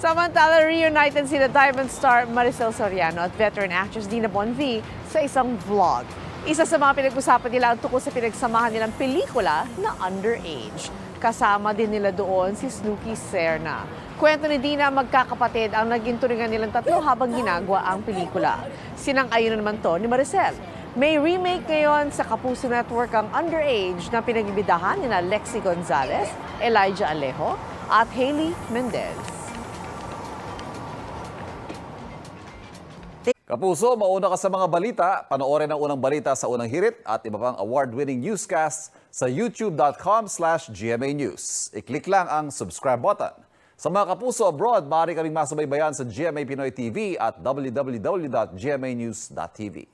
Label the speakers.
Speaker 1: Samantala, reunited sina Diamond star Maricel Soriano at veteran actress Dina Bonvi sa isang vlog. Isa sa mga pinag-usapan nila ang tungkol sa pinagsamahan nilang pelikula na Underage. Kasama din nila doon si Snooki Serna. Kwento ni Dina, magkakapatid ang naging turingan nilang tatlo habang ginagawa ang pelikula. Sinang-ayon naman to ni Maricel. May remake ngayon sa Kapuso Network ang Underage na pinagbibidahan nina Lexi Gonzalez, Elijah Alejo at Hailey Mendez.
Speaker 2: Kapuso, mauna ka sa mga balita. Panoorin ang unang balita sa unang hirit at iba pang award-winning newscasts sa youtube.com/GMA News. I-click lang ang subscribe button. Sa mga kapuso abroad, maaari kaming masubaybayan sa GMA Pinoy TV at www.gmanews.tv.